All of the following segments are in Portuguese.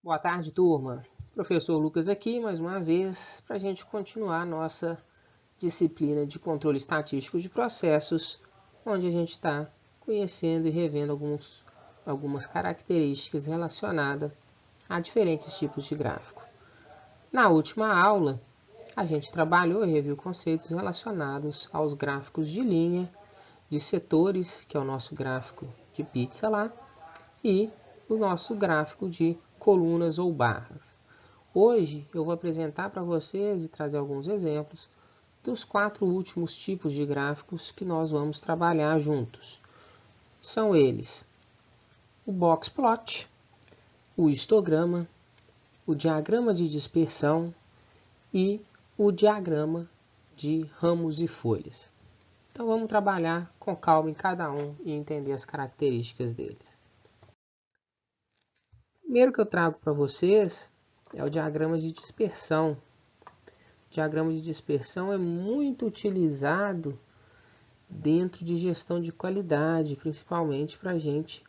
Boa tarde, turma. Professor Lucas aqui, mais uma vez, para a gente continuar a nossa disciplina de controle estatístico de processos, onde a gente está conhecendo e revendo algumas características relacionadas a diferentes tipos de gráfico. Na última aula, a gente trabalhou e reviu conceitos relacionados aos gráficos de linha, de setores, que é o nosso gráfico de pizza lá, e o nosso gráfico de colunas ou barras. Hoje eu vou apresentar para vocês e trazer alguns exemplos dos 4 últimos tipos de gráficos que nós vamos trabalhar juntos. São eles: o box plot, o histograma, o diagrama de dispersão e o diagrama de ramos e folhas. Então vamos trabalhar com calma em cada um e entender as características deles. O primeiro que eu trago para vocês é o diagrama de dispersão. O diagrama de dispersão é muito utilizado dentro de gestão de qualidade, principalmente para a gente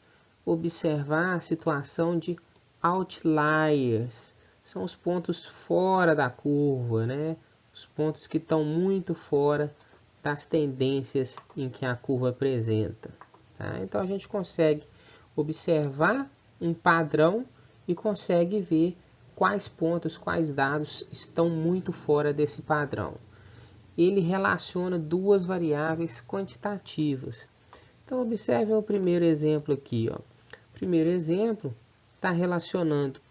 observar a situação de outliers. São os pontos fora da curva, né? Os pontos que estão muito fora das tendências em que a curva apresenta. Tá? Então a gente consegue observar um padrão e consegue ver quais pontos, quais dados estão muito fora desse padrão. Ele relaciona duas variáveis quantitativas. Então observe o primeiro exemplo aqui. Ó. O primeiro exemplo está relacionando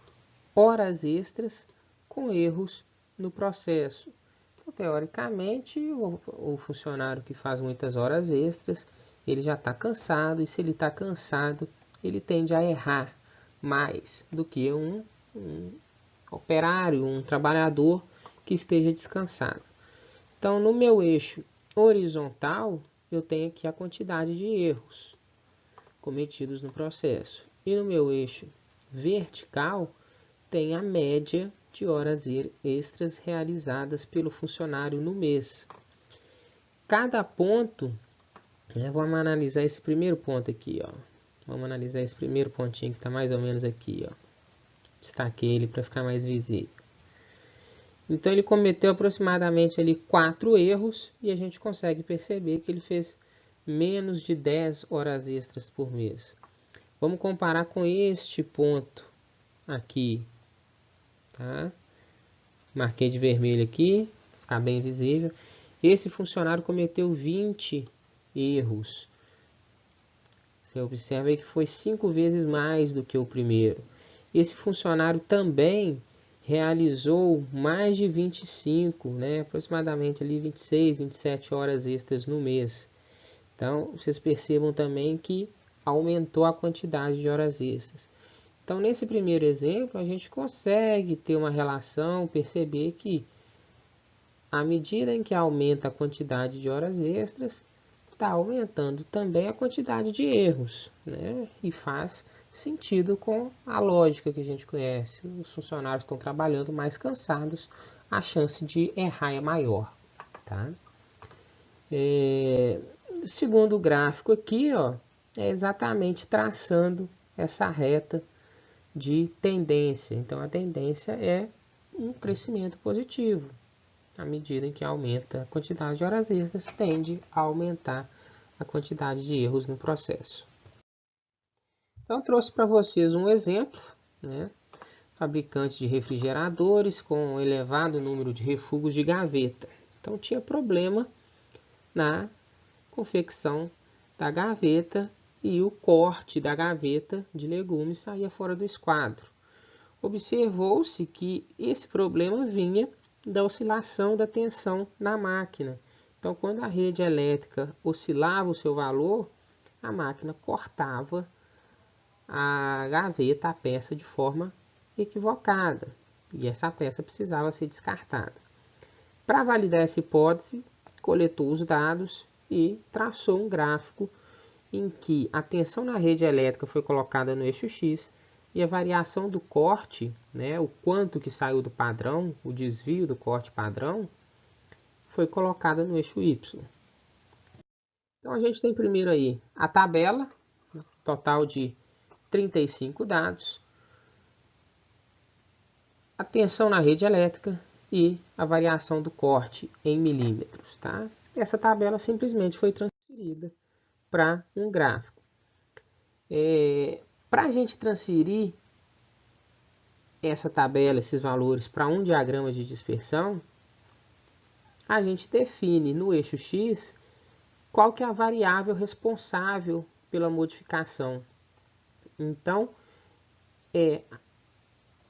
horas extras com erros no processo. Então, teoricamente, o funcionário que faz muitas horas extras, ele já está cansado, e se ele está cansado, ele tende a errar mais do que um operário, um trabalhador que esteja descansado. Então, no meu eixo horizontal, eu tenho aqui a quantidade de erros cometidos no processo. E no meu eixo vertical, tem a média de horas extras realizadas pelo funcionário no mês. Cada ponto, vamos analisar esse primeiro ponto aqui, ó. Vamos analisar esse primeiro pontinho que está mais ou menos aqui, ó. Destaquei ele para ficar mais visível. Então ele cometeu aproximadamente ali 4 erros e a gente consegue perceber que ele fez menos de 10 horas extras por mês. Vamos comparar com este ponto aqui, tá? Marquei de vermelho aqui, para ficar bem visível. Esse funcionário cometeu 20 erros. Você observa aí que foi 5 vezes mais do que o primeiro. Esse funcionário também realizou mais de 25, né, aproximadamente ali 26, 27 horas extras no mês. Então, vocês percebam também que aumentou a quantidade de horas extras. Então, nesse primeiro exemplo, a gente consegue ter uma relação, perceber que à medida em que aumenta a quantidade de horas extras, está aumentando também a quantidade de erros, né? E faz sentido com a lógica que a gente conhece. Os funcionários estão trabalhando mais cansados, a chance de errar é maior. Tá? Segundo o gráfico aqui, ó, é exatamente traçando essa reta de tendência. Então, a tendência é um crescimento positivo. À medida em que aumenta a quantidade de horas extras, tende a aumentar a quantidade de erros no processo. Então, trouxe para vocês um exemplo, né? Fabricante de refrigeradores com um elevado número de refugos de gaveta. Então, tinha problema na confecção da gaveta e o corte da gaveta de legumes saía fora do esquadro. Observou-se que esse problema vinha da oscilação da tensão na máquina. Então, quando a rede elétrica oscilava o seu valor, a máquina cortava a gaveta, a peça, de forma equivocada. E essa peça precisava ser descartada. Para validar essa hipótese, coletou os dados e traçou um gráfico em que a tensão na rede elétrica foi colocada no eixo X e a variação do corte, né, o quanto que saiu do padrão, o desvio do corte padrão, foi colocada no eixo Y. Então a gente tem primeiro aí a tabela, total de 35 dados. tensão na rede elétrica e a variação do corte em milímetros, tá? Essa tabela simplesmente foi transferida para um gráfico. Para a gente transferir essa tabela, esses valores, para um diagrama de dispersão, a gente define no eixo X qual que é a variável responsável pela modificação. Então, é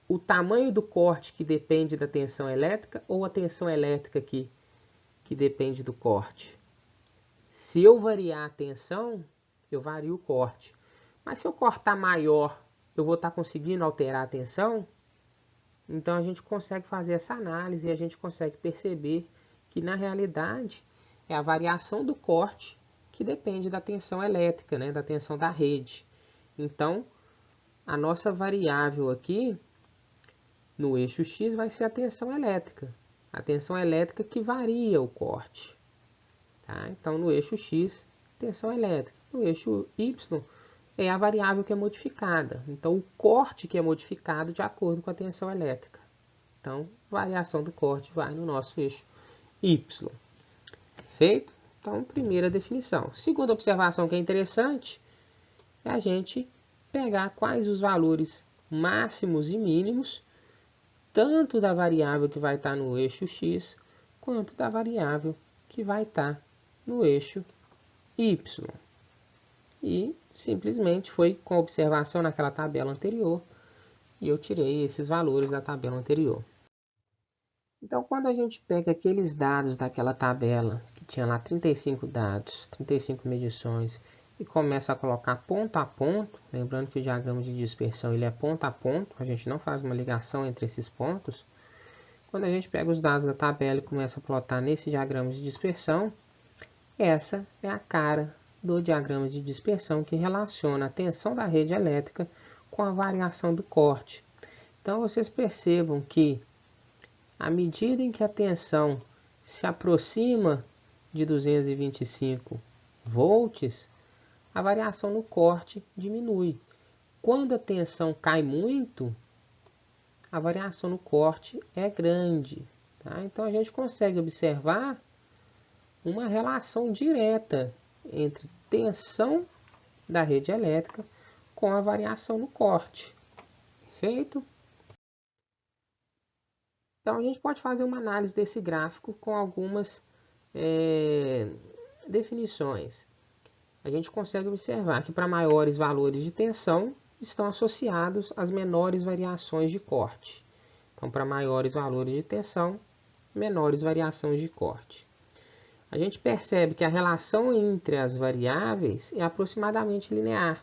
o tamanho do corte que depende da tensão elétrica ou a tensão elétrica que depende do corte. Se eu variar a tensão, eu vario o corte. Mas se eu cortar maior, eu vou estar conseguindo alterar a tensão? Então a gente consegue fazer essa análise e a gente consegue perceber que na realidade é a variação do corte que depende da tensão elétrica, né, da tensão da rede. Então a nossa variável aqui no eixo X vai ser a tensão elétrica. A tensão elétrica que varia o corte. Tá? Então no eixo X, tensão elétrica. No eixo Y é a variável que é modificada. Então o corte que é modificado de acordo com a tensão elétrica. Então variação do corte vai no nosso eixo Y. Perfeito? Então primeira definição. Segunda observação que é interessante é a gente pegar quais os valores máximos e mínimos tanto da variável que vai estar no eixo X, quanto da variável que vai estar no eixo Y. E simplesmente foi com observação naquela tabela anterior, e eu tirei esses valores da tabela anterior. Então, quando a gente pega aqueles dados daquela tabela, que tinha lá 35 dados, 35 medições, e começa a colocar ponto a ponto, lembrando que o diagrama de dispersão ele é ponto a ponto, a gente não faz uma ligação entre esses pontos. Quando a gente pega os dados da tabela e começa a plotar nesse diagrama de dispersão, essa é a cara do diagrama de dispersão que relaciona a tensão da rede elétrica com a variação do corte. Então vocês percebam que à medida em que a tensão se aproxima de 225 volts, a variação no corte diminui. Quando a tensão cai muito, a variação no corte é grande. Tá? Então a gente consegue observar uma relação direta entre tensão da rede elétrica com a variação no corte. Perfeito? Então a gente pode fazer uma análise desse gráfico com algumas definições. A gente consegue observar que para maiores valores de tensão estão associados às menores variações de corte. Então, para maiores valores de tensão, menores variações de corte. A gente percebe que a relação entre as variáveis é aproximadamente linear.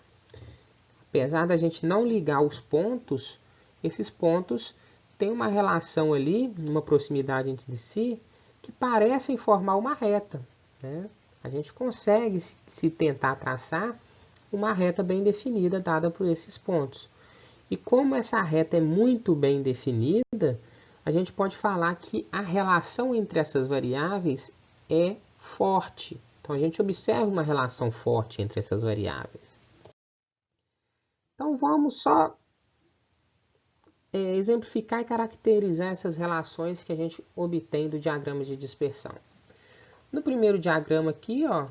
Apesar da gente não ligar os pontos, esses pontos têm uma relação ali, uma proximidade entre si, que parecem formar uma reta, né? A gente consegue, se tentar traçar, uma reta bem definida dada por esses pontos. E como essa reta é muito bem definida, a gente pode falar que a relação entre essas variáveis é forte. Então a gente observa uma relação forte entre essas variáveis. Então vamos só exemplificar e caracterizar essas relações que a gente obtém do diagrama de dispersão. No primeiro diagrama aqui, ó,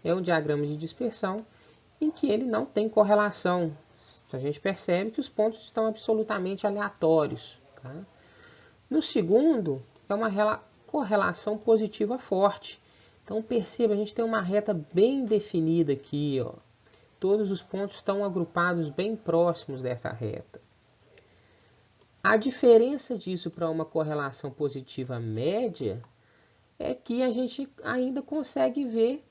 é um diagrama de dispersão em que ele não tem correlação. A gente percebe que os pontos estão absolutamente aleatórios. Tá? No segundo, é uma correlação positiva forte. Então perceba, a gente tem uma reta bem definida aqui. Ó. Todos os pontos estão agrupados bem próximos dessa reta. A diferença disso para uma correlação positiva média é que a gente ainda consegue ver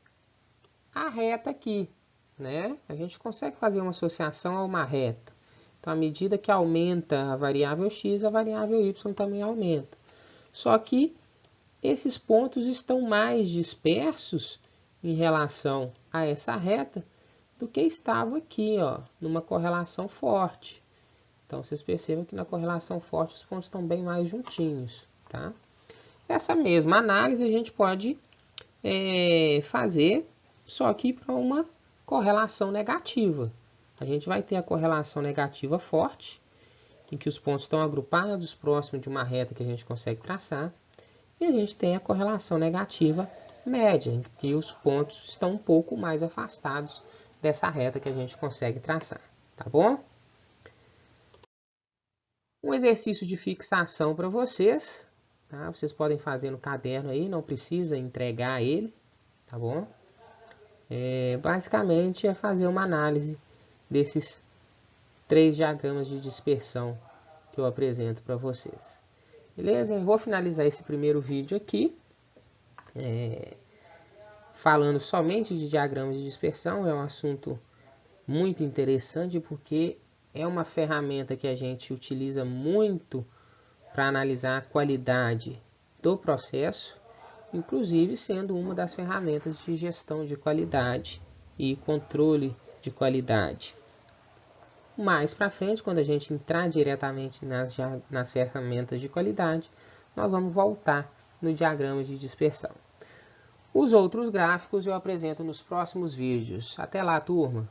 a reta aqui, né? A gente consegue fazer uma associação a uma reta. Então, à medida que aumenta a variável x, a variável y também aumenta. Só que esses pontos estão mais dispersos em relação a essa reta do que estava aqui, ó, numa correlação forte. Então, vocês percebem que na correlação forte os pontos estão bem mais juntinhos, tá? Essa mesma análise a gente pode fazer, só que para uma correlação negativa. A gente vai ter a correlação negativa forte em que os pontos estão agrupados próximo de uma reta que a gente consegue traçar, e a gente tem a correlação negativa média, em que os pontos estão um pouco mais afastados dessa reta que a gente consegue traçar, tá bom? Um exercício de fixação para vocês, tá? Vocês podem fazer no caderno aí, não precisa entregar ele, tá bom? Basicamente é fazer uma análise desses 3 diagramas de dispersão que eu apresento para vocês. Beleza? Eu vou finalizar esse primeiro vídeo aqui, falando somente de diagramas de dispersão. É um assunto muito interessante porque é uma ferramenta que a gente utiliza muito para analisar a qualidade do processo, inclusive sendo uma das ferramentas de gestão de qualidade e controle de qualidade. Mais para frente, quando a gente entrar diretamente nas ferramentas de qualidade, nós vamos voltar no diagrama de dispersão. Os outros gráficos eu apresento nos próximos vídeos. Até lá, turma!